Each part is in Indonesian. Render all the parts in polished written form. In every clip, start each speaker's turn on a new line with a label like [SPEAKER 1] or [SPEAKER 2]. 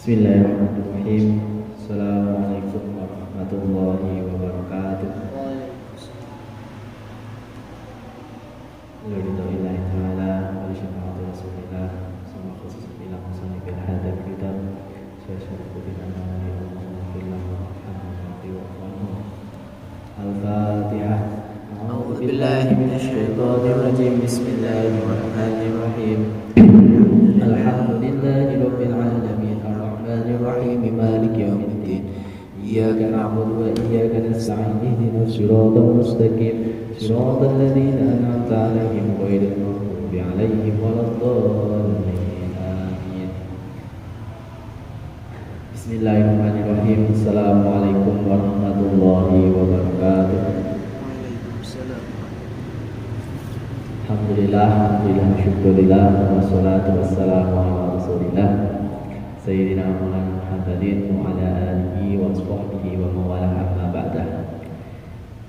[SPEAKER 1] Bismillahirrahmanirrahim. Assalamualaikum warahmatullahi wabarakatuh. Alhamdulillahi ta'ala wa syafa'atu rasulillah sama khusus ila musani bil hadab kitab syarfu bin anwari Allah warahmatullahi wabarakatuh. Al-Fatihah. A'udzu billahi minasyaitonir rajim. Bismillahirrahmanirrahim. Alhamdulillahi rabbil alamin arrahmanir rahim maliki yaumiddin. Iyyaka na'budu wa iyyaka nasta'in ihdinas siratal mustaqim siratal ladzina an'amta 'alaihim ghairil maghdubi 'alaihim waladdallin. Amin. Bismillahirrahmanirrahim. Assalamualaikum warahmatullahi wabarakatuh. Alhamdulillah, syukurillah, wassalatu wassalamu ala rasulillah Sayyidina Muhammadin wa ala alihi wa sahbihi wa mawala amma ba'dah.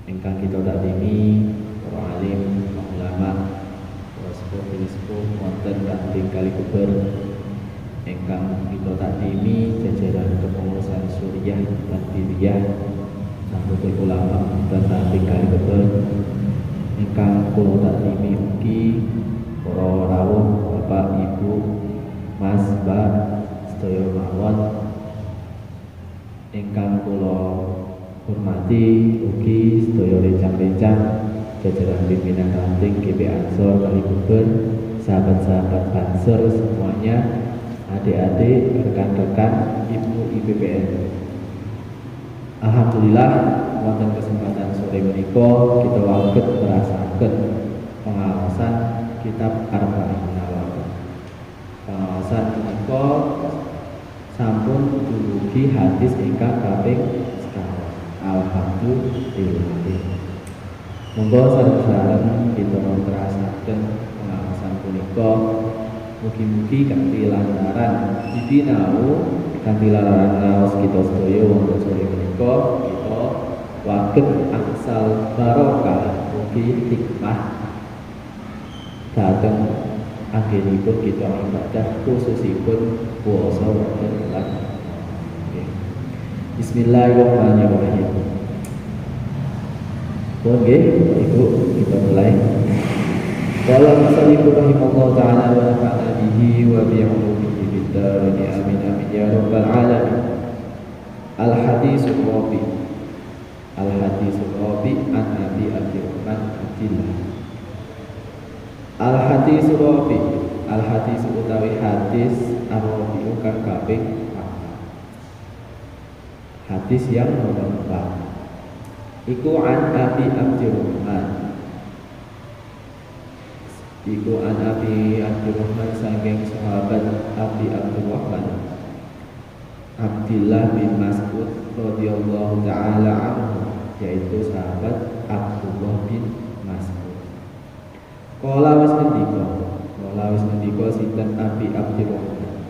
[SPEAKER 1] Ingkang kita takdimi para alim, ulama, sepuh wonten kanthi kali kuber ingkang kita takdimi jajaran kepengurusan Suriah lan Diriyah Nahdlatul Ulama dan kanthi kali kuber ingkang kula takdimi ugi para rawuh Bapak Ibu Mas Mbak sedaya mawon ingkang kula hormati ugi sedaya rencang-rencang jajaran pimpinan ranting GP Ansor Kalibuber, sahabat-sahabat Banser semuanya, adik-adik, rekan-rekan Ibu IPPN. Alhamdulillah wonten kesempatan sore menika kita waget merasaken pengawasan kitab Arba'in Nawawi. Pengawasan menika sampun dumugi hadis ingkang kaping sekawan. Alhamdulillah. Monggo sareng-sareng kita merasaken pengawasan punika. Mugi-mugi kanthi lantaran dipinau kanthi lantaran raos kita sedaya wonten sore menika kita waget angsal barokah mugi hikmah dhateng anggenipun kita ibadah khususipun puasa wonten bulan. Bismillahirrahmanirrahim. Oke, Ibu kita mulai. Qala musannif rahimahullah ta'ala wa nafa'na bihi wa bi 'ulumihi fid dharain amin amin ya rabbal alamin. Al-haditsul rabi. Al-haditsul rabi an Nabi Abdurrahman Abdillah. Al-haditsul rabi. Al-hadis utawi hadis ar-rabi kang kaping 4. Hadis yang nomor 4. Iku an Nabi Abdurrahman. Iku an Abi Abdurrahman saking sahabat Abi Abdurrahman Abdillah bin Mas'ud radhiyallahu ta'ala anhu, yaitu sahabat Abdullah bin Mas'ud. Qala wis ngendika sinten Abi Abdurrahman.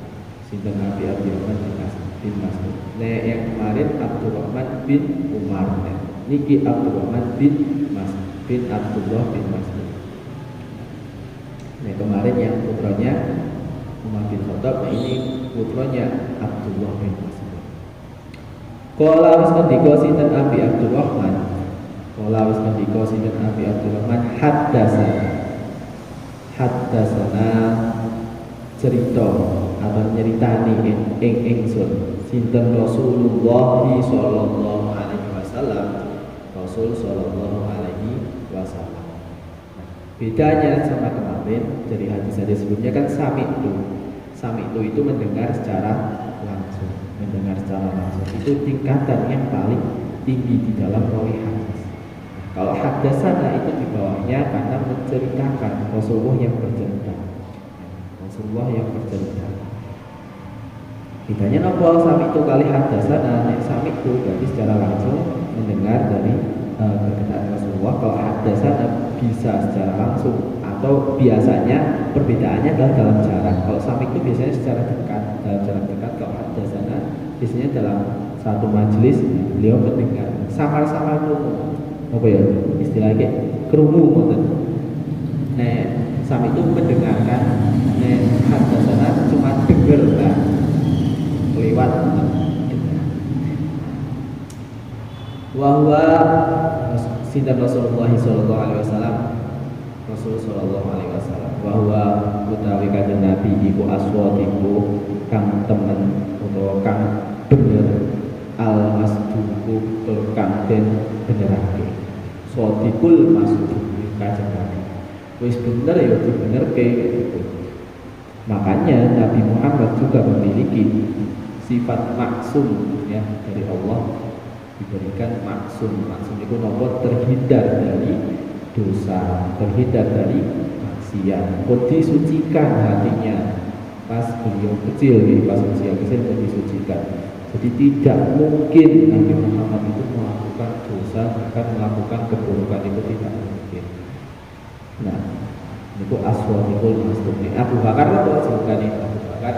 [SPEAKER 1] Sinten Abi Abdurrahman bin Mas'ud. Yang kemarin Abdurrahman bin Umar. Niki Abdurrahman bin Mas'ud bin Abdullah bin Mas'ud. Nah, kemarin yang putranya Umar bin Khattab, ini putranya Abdullah bin Mas'ud. Qala wis ngendika sinten Abi Abdurrahman. Qala wis ngendika sinten Abi Abdurrahman haddasana cerita atau nyeritani ing ingsun sinten Rasulullah sallallahu alaihi wasallam. Rasul sallallahu alaihi wasallam. Bedanya sama kemarin dari hadis-hadis sebelumnya kan sami'tu itu mendengar secara langsung, itu tingkatan yang paling tinggi di dalam rawi hadis. Kalau hadasana itu di bawahnya karena menceritakan Rasulullah yang bercerita. Bedanya nopo sami'tu kali hadasana. Nek sami'tu berarti secara langsung mendengar dari perkataan Rasulullah. Kalau hadasana bisa secara langsung atau biasanya perbedaannya adalah dalam jarak. Kalau sami itu biasanya secara dekat, dalam jarak dekat. Kalau hadasana biasanya dalam satu majelis beliau mendengar sama-sama krungu. Apa ya istilahnya krungu ngoten. Sami itu mendengarkan. Hadasana cuma dengar kan. lewat wahwa sinten Rasulullah sallallahu alaihi wasallam Rasul sallallahu alaihi wasallam bahwa utawi kanjeng Nabi iku aswatiku kang temen utawa kang bener al masduku tur kang den benerake swadikul masduku kanjeng Nabi wis bener ya dibenerke gitu. Makanya Nabi Muhammad juga memiliki sifat maksum ya dari Allah, diberikan maksum itu nopo terhindar dari dosa, terhindar dari maksiat, disucikan hatinya pas beliau kecil nih, pas usia kecil disucikan. Jadi tidak mungkin Nabi Muhammad itu melakukan dosa, bahkan melakukan keburukan itu tidak mungkin. Nah, itu aswadikul masduq. Abu Bakar itu bukan itu, Abu Bakar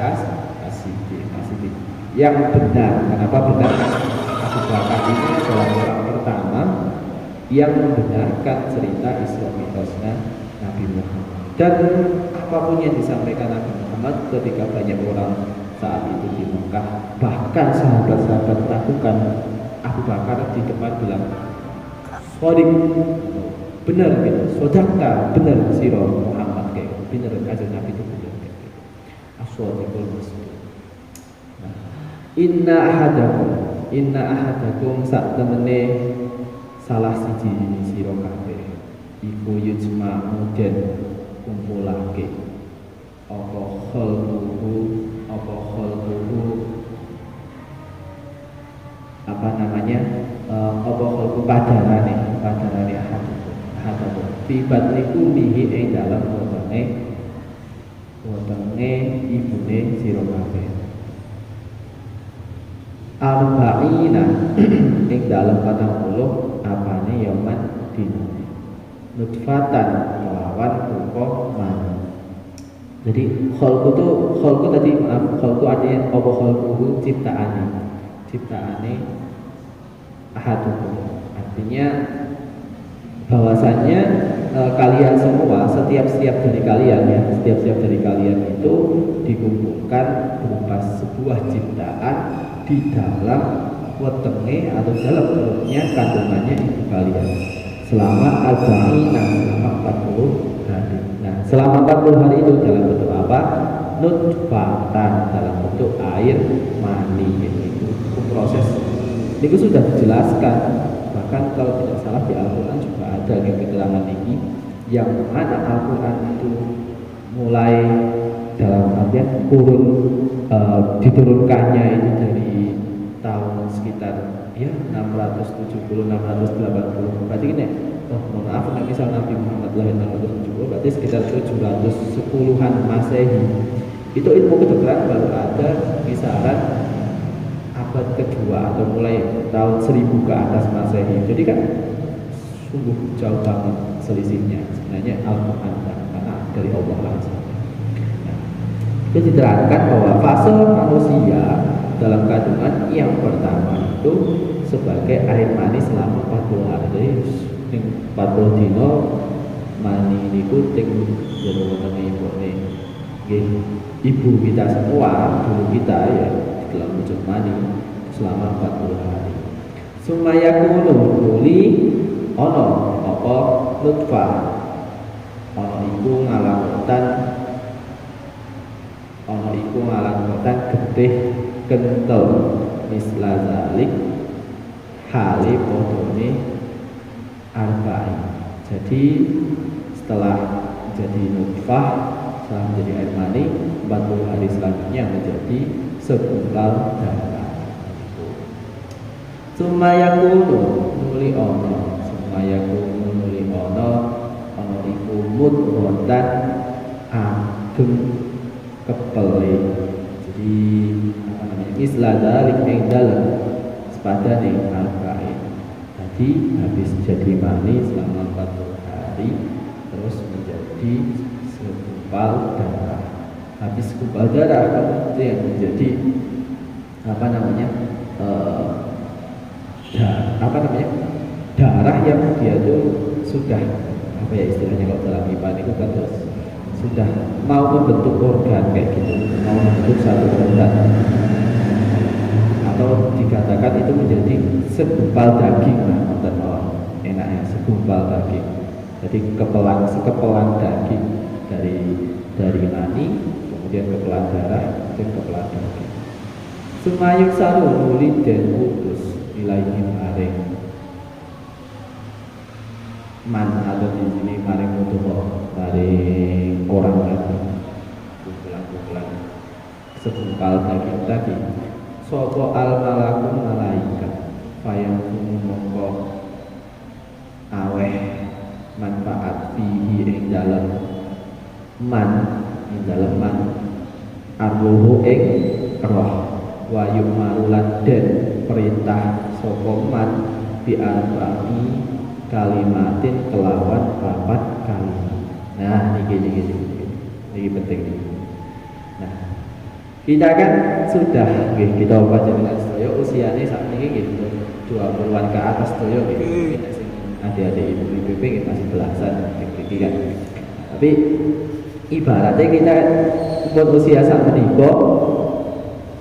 [SPEAKER 1] as-siddiq. Yang benar, kenapa benar? Abu Bakar ini adalah orang pertama yang membenarkan cerita Isra Mi'rajnya Nabi Muhammad. Dan apapun yang disampaikan Nabi Muhammad ketika banyak orang saat itu di Mekah, bahkan sahabat-sahabat melakukan, Abu Bakar di depan bilang, "Shadiq, benar gitu, sodakta, benar siro Muhammad kayak benar kanjeng Nabi itu benar kayak gitu." Aswadikul masduq. Nah, inna ahadakum sak temene salah siji sira kabeh iku yujma'u den kumpulake apa khalquhu apa namanya apa khalqu padarane ahadakum fi batniku bihi ing dalam wetenge ibune sira kabeh arba'ina ing dalam 40 apane yaman dina nutfatan lawan rupa mani. Jadi khalqu tadi maaf, khalqu artinya apa khalquhu ciptaane ahadukum, artinya bahwasanya kalian semua setiap dari kalian itu dikumpulkan berupa sebuah ciptaan di dalam wetenge atau dalam perutnya kandungannya ibu kalian selama arba'ina, selama 40 hari. Nah, selama 40 hari itu dalam bentuk apa? Nutfatan, dalam bentuk air mani. Itu proses itu sudah dijelaskan, bahkan kalau tidak salah di Al-Quran juga ada keterangan ini, yang mana Al-Quran itu mulai dalam artian diturunkannya itu dari tahun sekitar ya 670-680. Berarti ini mohon maaf, misal Nabi Muhammad lahir 670, berarti sekitar 710-an Masehi. Itu ilmu kedokteran baru ada kisaran abad kedua atau mulai tahun 1000 ke atas Masehi. Jadi kan sungguh jauh banget selisihnya sebenarnya Al-Quran karena dari Allah langsung. Itu diterangkan bahwa fase manusia dalam kandungan yang pertama itu sebagai air mani selama 40 hari. Jadi 40 dino mani niku ting jero wetenge ibune. Nggih, ibu kita semua, dulu kita ya dalam wujud mani selama 40 hari. Sumayakunu nuli ono apa nutfah. Ono iku ngalakotan getih kental misla zalik hali podone arba'in. Jadi setelah jadi nutfah, setelah menjadi air mani, 40 hari selanjutnya menjadi segumpal darah. Sumayakunu nuli ono iku mudghatan ageng kepele. Jadi apa namanya? Isla dalik ing dalem sepadane arba'in. Tadi habis jadi mani selama 40 hari terus menjadi segumpal darah. Habis segumpal darah itu yang menjadi apa namanya? Darah yang dia itu sudah apa ya istilahnya kalau dalam IPA itu kan terus sudah mau membentuk organ kayak gitu, mau membentuk satu organ. dikatakan itu menjadi segumpal daging lah, enaknya segumpal daging. Jadi sekepelan daging dari mani, kemudian kepelan darah, kemudian kepelan daging. Sumayuk saru nuli dan utus ilaihi maring man atau di sini maring utuh maring orang tadi, kumpulan segumpal daging tadi. Sopo al malakum malaikat fayang mongko aweh manfaat fihi ing dalem man arwuhu ing roh wayu marulan den perintah sopo man biarba'i kalimatin kelawan papat kalimat. Nah ini penting nih. Nah, kita kan sudah kita baca dengan sedaya usianya saat ini gitu 20-an ke atas sedaya gitu. Adik-adik ibu kita masih belasan gitu kan. Tapi ibaratnya kita umur usia saat menikah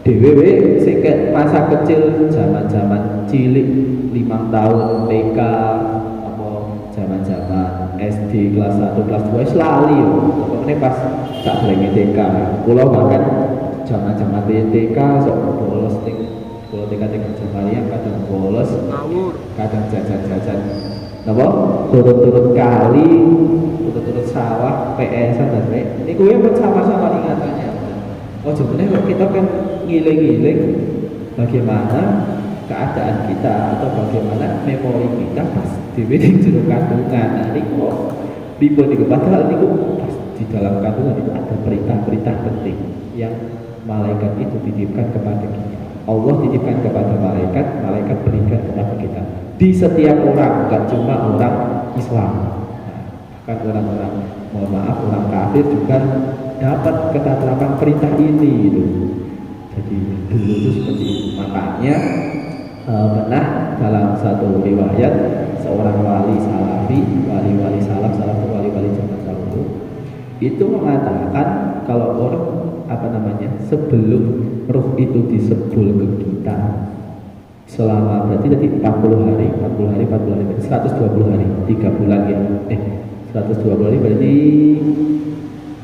[SPEAKER 1] DWW singkat masa kecil zaman cilik 5 tahun TK apa zaman SD kelas 1 kelas 2 selalu pokoknya pas tak boleh TK pulau bahkan zaman TK sok bolos kalau TK Jamariah kadang bolos kadang jajan apa turut kali turut sawah PS-an dan ini gue pun sama-sama ingatannya. Oh sebenarnya kalau kita kan ngiling-ngiling bagaimana keadaan kita atau bagaimana memori kita pas di jero kandungan. Nah ini kok tipe padahal ini pas di dalam kandungan itu ada perintah-perintah penting yang malaikat itu dititipkan kepada kita. Allah titipkan kepada malaikat, malaikat berikan kepada kita. Di setiap orang, bukan cuma orang Islam. Nah, bahkan orang-orang, mohon maaf, orang kafir juga dapat ketetapan perintah ini gitu. Jadi dulu itu seperti itu. Makanya pernah dalam satu riwayat seorang wali salafi, wali salaf itu wali-wali zaman dahulu itu mengatakan kalau orang sebelum roh itu disebul ke kita selama berarti tadi 40 hari 120 hari 3 bulan ya 120 hari berarti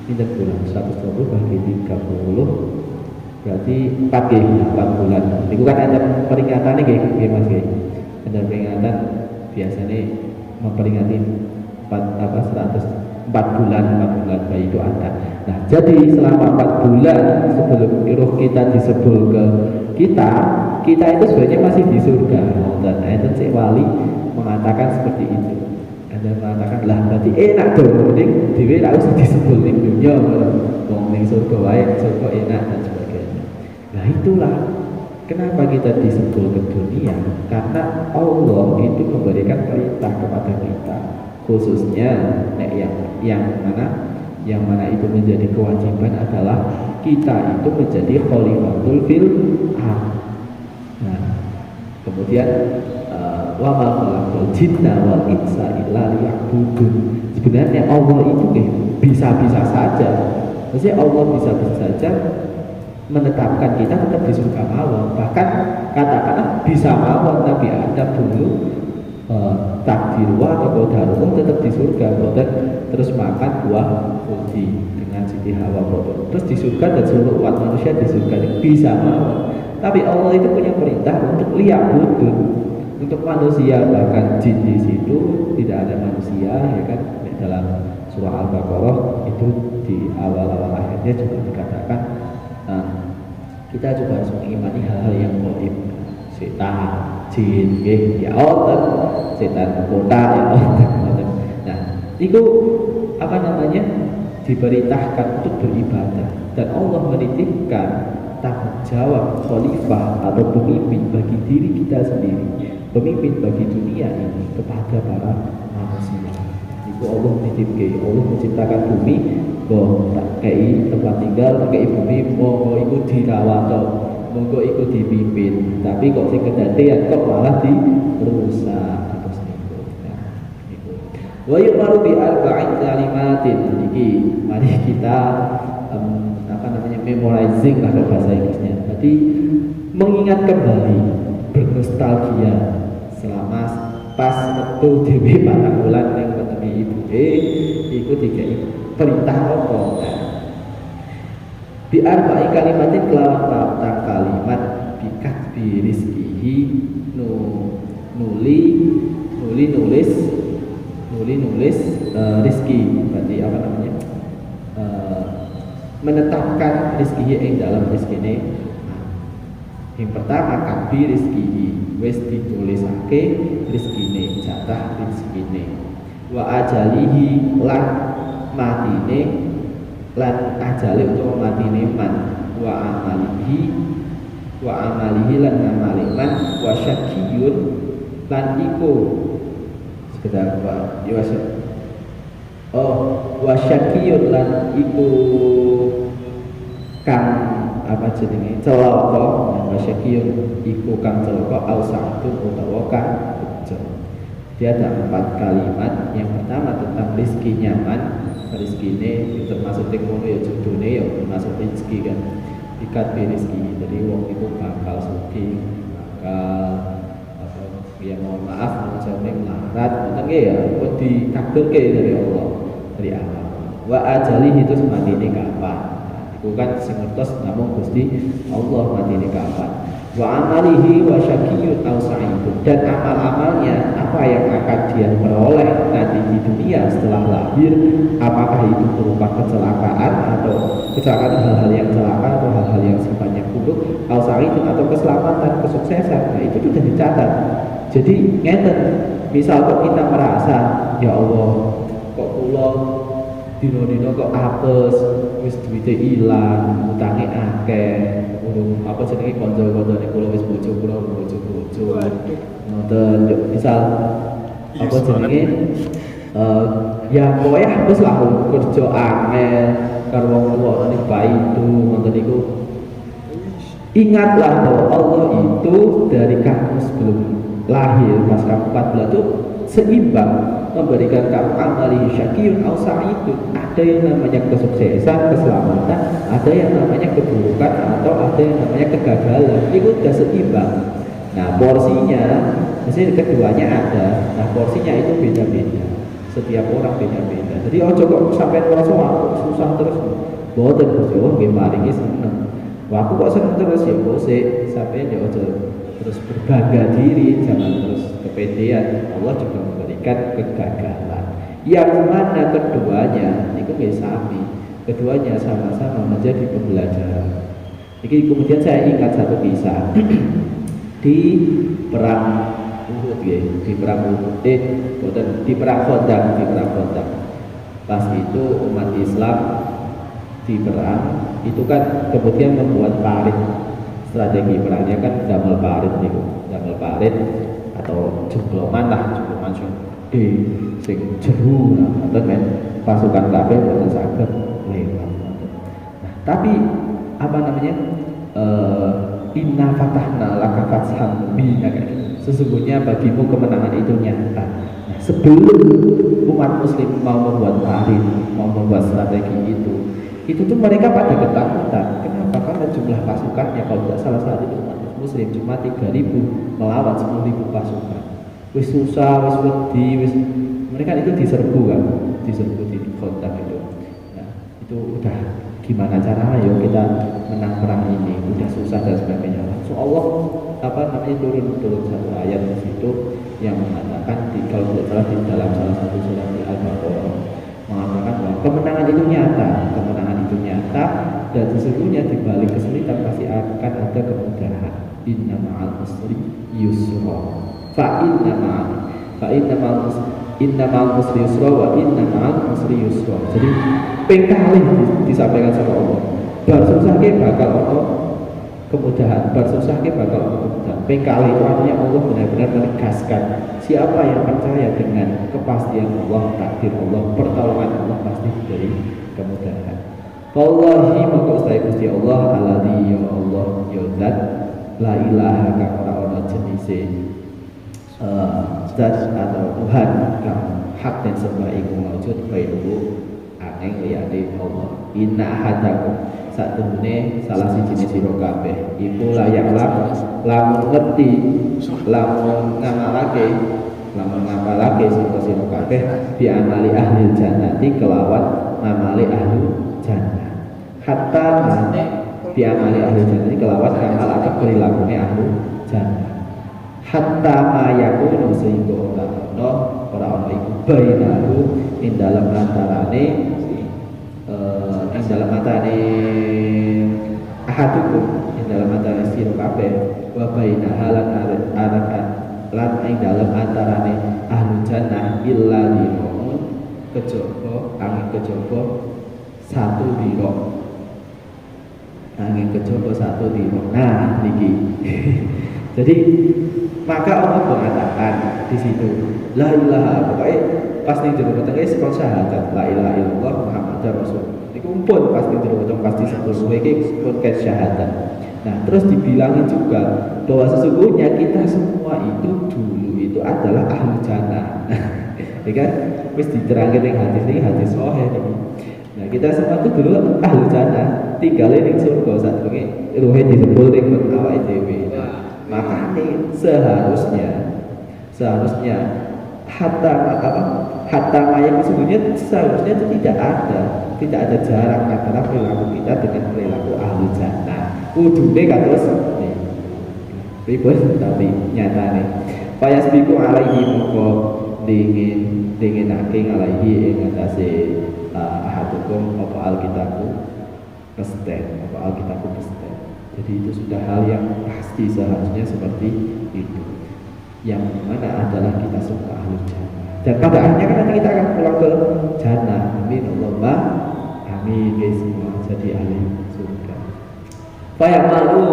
[SPEAKER 1] tidak bulan 120 bagi 30 berarti 4 bulan itu kan ada peringatannya kayak mas ada peringatan biasanya memperingati 4 bulan bayi itu ada. Nah jadi selama 4 bulan sebelum roh kita disebul ke kita itu sebenarnya masih di surga. Dan itu si wali mengatakan seperti itu. Anda mengatakan lah berarti enak dong, mending dewe tidak usah disebul di dunia, ngomong di surga wae, surga enak dan sebagainya. Nah itulah kenapa kita disebul ke dunia, karena Allah itu memberikan perintah kepada kita, khususnya yang mana itu menjadi kewajiban adalah kita itu menjadi khalifatul fil ardh. Nah, kemudian wa ma khalaqal jinna wal insa illa liya'budun. Sebenarnya Allah itu bisa-bisa saja. Maksudnya Allah bisa-bisa saja menetapkan kita tetap di surga mawon. Bahkan katakanlah bisa mawon Nabi Adam dulu takdirwa atau qadarullah tetap di surga, dan terus makan buah khuldi dengan Siti Hawa, terus di surga dan seluruh umat manusia di surga bisa mawon. Tapi Allah itu punya perintah untuk liya'budun, untuk manusia, bahkan jin di situ tidak ada manusia, ya kan? Dalam surah Al-Baqarah itu di awal-awal akhirnya juga dikatakan kita juga harus mengimani hal-hal yang gaib, setan, jin, ya Allah, setan kota, ya Allah. Nah, itu diperintahkan untuk beribadah, dan Allah menitipkan tanggung jawab khalifah atau pemimpin bagi diri kita sendiri, pemimpin bagi dunia ini kepada para manusia. Itu Allah menitipkan, Allah menciptakan bumi, tak kei tempat tinggal, kei bumi, mau ikut dirawat, mau ikut dipimpin, tapi kok sing kedadean kok malah dirusak. Wa yu'maru bi arba'in kalimatin. Iki mari kita memorizing lah bahasa Inggrisnya. Jadi mengingat kembali bernostalgia selama pas metu dhewe patang wulan ning wetenge ibuke iku dikeki perintah apa bi arba'i kalimatin kelawan patang kalimat bikat bi rizkihi nuli nulis rizki berarti apa namanya menetapkan rizkihi yang dalam rizkine. Yang pertama kabi rizkihi wis ditulisake rizkine jatah rizkine wa ajalihi lan matine lan ajali utawa matine man wa amalihi lan amali man wa syakiyun lan iku sekedar wa wa syakiyun lan iku kang apa jenenge celaka wa syakiyun iku kang celaka au sa'atun utawa kang bejo. Dia ada 4 kalimat. Yang pertama tentang rizki nyaman, rizki ini termasuk ngono ya judulnya ya termasuk rizki kan ikat rizki. Jadi wong itu bakal sugih, bakal apa ya mohon maaf menjadi melarat ngoten ya kok ditakdirke dari Allah dari Allah. Wa ajali itu sematine kapan? Bukan sing ngertos namung Gusti Allah matine kapan. Wa amalihi wa syakiyun aw sa'idun, dan amal-amalnya apa yang akan dia peroleh nanti di dunia setelah lahir, apakah itu berupa kecelakaan atau kecelakaan hal-hal yang celaka atau hal-hal yang sifatnya buruk, aw sa'idun atau keselamatan, kesuksesan. Nah itu sudah dicatat. Jadi ngeten, misal kok kita merasa ya Allah kok kula dino-dino kok apes, wis duwite ilang, utange akeh, urung apa jenenge kanca-kancane kula wis bojo ngoten misal apa jenenge ya pokoknya hapus lah kerja angel karo wong tuwa ning baidu ngoten niku. Ingatlah bahwa Allah itu dari kamu sebelum lahir pas kamu 14 itu seimbang memberikan kamu amali syakiyun au sa'idun. Ada yang namanya kesuksesan, keselamatan, ada yang namanya keburukan atau ada yang namanya kegagalan. Itu sudah seimbang. Nah porsinya mesti keduanya ada. Nah porsinya itu beda-beda. Setiap orang beda-beda. Jadi ojo kok sampai merasa aku susah terus. Boten bojo nggih maringi seneng. Wah aku kok seneng terus ya bose sampai ya ojo terus berbangga diri, jangan terus kepedean. Allah juga memberikan kegagalan yang mana keduanya itu nggih sami, keduanya sama-sama menjadi pembelajaran. Jadi kemudian saya ingat satu kisah di perang Uhud ya, di perang Uhud di perang Khandaq. Pas itu umat Islam di perang itu kan kemudian membuat parit. Strategi perangnya kan damel parit atau jebloman di sing jeru ngoten men pasukan kabeh boten saged lewat. Nah, tapi apa namanya? Inna fatahna laka fatham mubina, sesungguhnya bagimu kemenangan itu nyata. Nah, sebelum umat muslim mau membuat parit, mau membuat strategi itu tuh mereka pada ketakutan. Kenapa? Karena jumlah pasukannya kalau tidak salah saat itu umat muslim cuma 3.000 melawan 10.000 pasukan. Wis susah, wis wedi, wis mereka itu diserbu di Khandaq itu. Nah, itu udah gimana caranya yuk kita menang perang ini, udah susah dan sebagainya. So Allah turun satu ayat di situ yang mengatakan kalau tidak salah di dalam salah satu surat Al-Baqarah mengatakan bahwa kemenangan itu nyata dan sesungguhnya di balik kesulitan pasti akan ada kemudahan. Inna ma'al usri yusra. Inna ma'al usri yusra wa inna ma'al usri yusra. Jadi pengkali disampaikan sama Allah. Bersusahke bakal ono kemudahan, bersusahke bakal ono kemudahan. Pengkali itu artinya Allah benar-benar menegaskan siapa yang percaya dengan kepastian Allah, takdir Allah, pertolongan Allah pasti diberi kemudahan. Wallahi maka ustai Gusti Allah alladzi ya Allah ya zat la ilaha kang ora ana jenise zat atau Tuhan kang hak dan sembah iku maujud bainahu aneng liyane Allah. Inna ahadakum satemene salah siji sira kabeh iku layak lamun ngerti lamun ngapalake sira kabeh bi amali ahli jannati kelawan amali ahli jannah hatta bi amali ahli jannati kelawan amal atau perilakune ahli jannah hatta ma yakunu sehingga ora ana iku bainahu ing dalam antarane ahadukum ing dalam antara sira kabeh wa bainaha lan lan ing dalam antarane ahli jannah illa dirun kejaba angin kejaba satu diro angin kejaba satu diro. Nah niki jadi maka Allah mengatakan di situ la ilaha pokoknya pas ning jero wetenge sekon syahadat la ilaha illallah Muhammadar Rasul iku pun pas ning jero weteng pasti sebelum iki pun kayak syahadat. Nah terus dibilangi juga bahwa sesungguhnya kita semua itu dulu itu adalah ahli jannah. Ya kan wis diterangke ning hadis sahih iki. Nah kita semua itu dulu ahli jannah tinggal ning surga sadurunge ruhe dijebul ning awake dhewe. Makanya seharusnya hatta mayat seharusnya itu tidak ada jarak antara perilaku kita dengan perilaku ahli jannah. Kudune kados ribet tapi nyatane fayasbiku alaihi moko dinginake alaihi ing atase ahadukum apa alkitabku pesten. Jadi itu sudah hal yang pasti seharusnya seperti itu. Yang mana adalah kita semua ahli jannah. Dan pada akhirnya kan nanti kita akan pulang ke jannah. Amin Allahumma amin guys semua jadi ahli surga. Fayak malu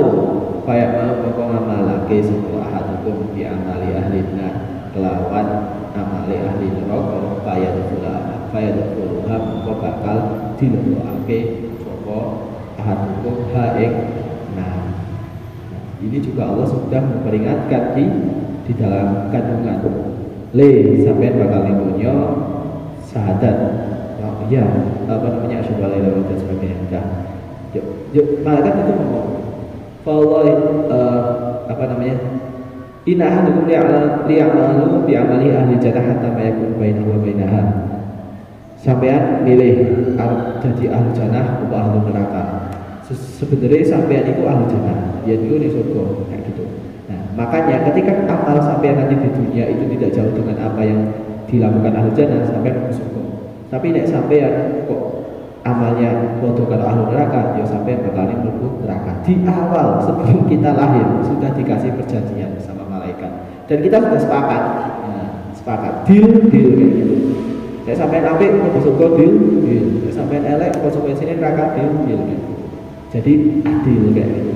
[SPEAKER 1] moko ngamalake semua ahadukum di amali ahlina kelawan amali ahli neraka fayadkhuluha moko bakal dilebokake sapa ahadukum haing. Nah, ini juga Allah sudah memperingatkan di dalam kandungan. Sampai bakal ning dunya syahadat. Ya, asyhadu an la ilaha illallah dan sebagainya. Yuk, malaikat itu ngomong. Inna ahadukum li'amalu bi amali ahli jannah hatta ma yakun bainahu wa bainaha. Sampean milih jadi ahli jannah atau ahli neraka. Sebenarnya sampean itu ahli jannah, dia itu di surga kayak gitu. Nah, makanya ketika amal sampean nanti di dunia itu tidak jauh dengan apa yang dilakukan ahli jannah, sampean ke surga. Tapi nek sampean kok amalnya foto karo ahli neraka, ya sampean bakal mlebu neraka. Di awal sebelum kita lahir sudah dikasih perjanjian sama malaikat dan kita sudah sepakat. Nah, sepakat deal kayak gitu. Nek sampean apik mlebu surga deal. Nek sampean elek konsekuensinya neraka deal kayak gitu. Jadi adil kayak gitu.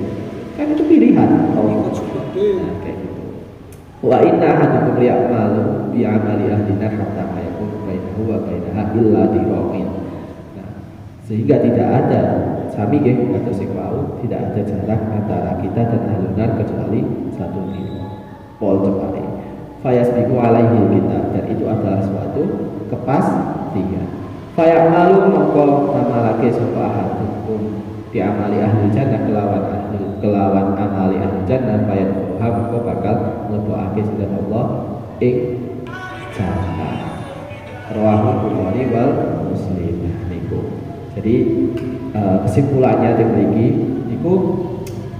[SPEAKER 1] Kan itu pilihan. Ikut sebagai kayak gitu. Wa inna ahadukum ya'malu bi amali ahlina hatta ma yakunu bainahu wa bainaha illa diraqin. Nah, sehingga tidak ada sami nggih kata sing wau, tidak ada jarak antara kita dan ahlunar kecuali satu diro. Pol cepane. Fayasbiqu alaihi kita dan itu adalah suatu kepastian. Fayamalu mongko amalake sapa ahadukum di amali ahli jannah kelawan amali ahli jannah payat fuha maka bakal lebokake sinten Allah ing jannah. Rawahu Bukhari wal Muslim niku. Jadi kesimpulannya mriki niku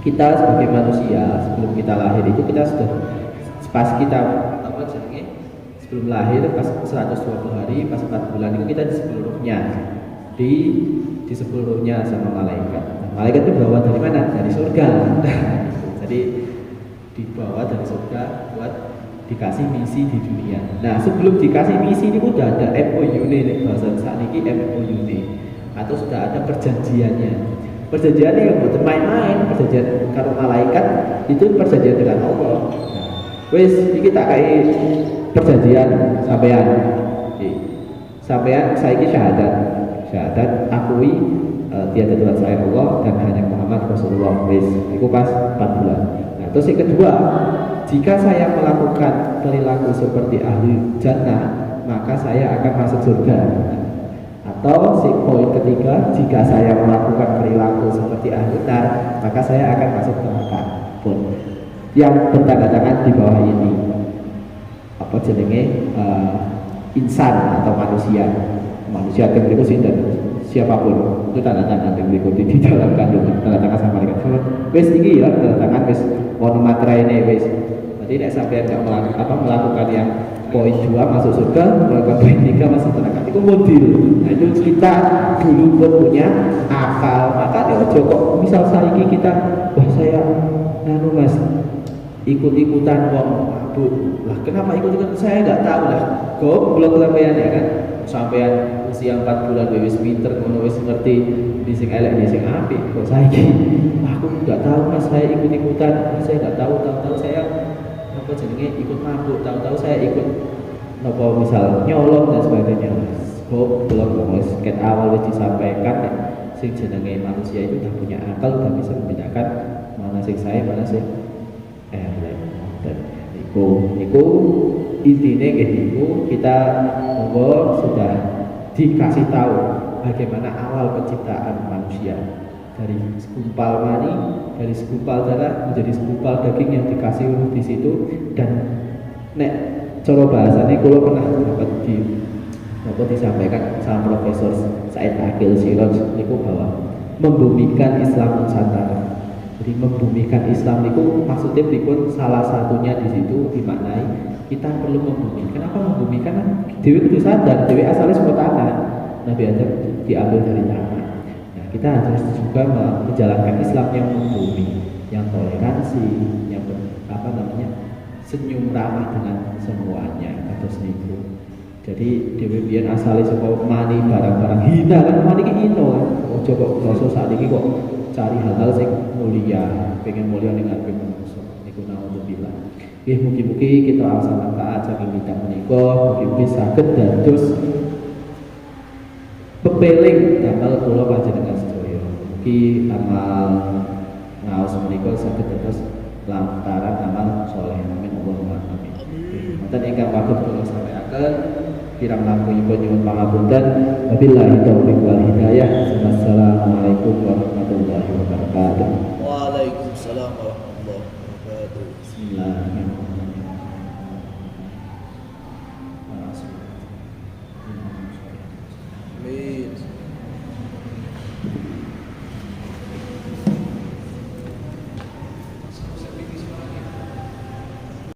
[SPEAKER 1] kita sebagai manusia sebelum kita lahir itu kita sudah pas kita sebelum lahir pas 120 hari pas 4 bulan itu kita di seluruhnya sama malaikat. Malaikat itu bawa dari mana? Dari surga. Jadi dibawa dari surga buat dikasih misi di dunia. Nah sebelum dikasih misi ini udah ada MOU nih bahasa saat ini MOU nih atau sudah ada perjanjiannya. Perjanjiannya yang buat main-main. Perjanjian kalau malaikat itu perjanjian dengan Allah. Wes iki tak kai perjanjian sampean saiki syahadat akui tiada Tuhan selain Allah dan hanya Muhammad Rasulullah. Wes iku pas 4 bulan. Nah, terus yang kedua, jika saya melakukan perilaku seperti ahli jannah, maka saya akan masuk surga. Atau si poin ketiga, jika saya melakukan perilaku seperti ahli nar, maka saya akan masuk neraka. Pun yang bertanda tangan di bawah ini apa jenenge insan atau manusia yang berikut dan siapapun itu tanda tangan yang berikut di dalam kandungan tanda tangan sama malaikat. Wes ini ya tanda tangan wes ono materai ini wes. Jadi nek sampean nggak melakukan yang poin 2 masuk surga, melakukan poin 3 masuk neraka. Itu model. Nah itu kita dulu punya akal. Makanya kok misal saiki kita, wah saya nanu mas ikut-ikutan wong mabuk. Lah kenapa ikut-ikutan? Saya nggak tahu lah. Goblok sampean ya kan. Sampean usia 4 bulan wis pinter ngono wis ngerti di sing elek di sing apik. Kok saiki aku nggak tahu mas, saya ikut-ikutan. Saya nggak tahu saya apa jenenge ikut mabuk, tahu-tahu saya ikut nopo misal nyolong dan sebagainya. Belum wis ket awal wis disampaikan sing jenenge manusia itu udah punya akal, udah bisa membedakan mana sing saya, mana sing dan iku intine gitu kita monggo sudah dikasih tahu bagaimana awal penciptaan manusia. Dari segumpal mani, dari segumpal darah menjadi segumpal daging yang dikasih ruh di situ. Dan nek cara bahasanya kalau pernah dapat disampaikan sama Profesor Said Akil Siraj itu bahwa membumikan Islam Nusantara. Jadi membumikan Islam itu maksudnya berikut salah satunya di situ dimaknai kita perlu membumi. Kenapa membumikan? Dewi itu sadar, Dewi asalnya sebuah tanah, Nabi Adam diambil dari tanah. Kita harus juga menjalankan Islam yang membumi, yang toleransi, yang senyum ramah dengan semuanya atau seniku. Jadi Dewi biar asalnya sebuah mani barang-barang hina kan, mani ki hina kan. Oh coba dosa saat ini kok cari hal-hal yang mulia, pengen mulia dengan manusia. Niku naudzubillah. Mugi-mugi kita asal manfaat saking kita menikah, mugi-mugi saged dados pepeling damel kula panjenengan sedaya. Mugi amal ngaos menika saged dados lantaran amal saleh. Amin Allahumma amin. Wonten ingkang patut kula sampaiaken kirang langkungipun nyuwun pangapunten. Wabillahi taufiq wal hidayah. Wassalamualaikum warahmatullahi wabarakatuh.
[SPEAKER 2] Waalaikumsalam warahmatullahi wabarakatuh.
[SPEAKER 1] Bismillahirrahmanirrahim.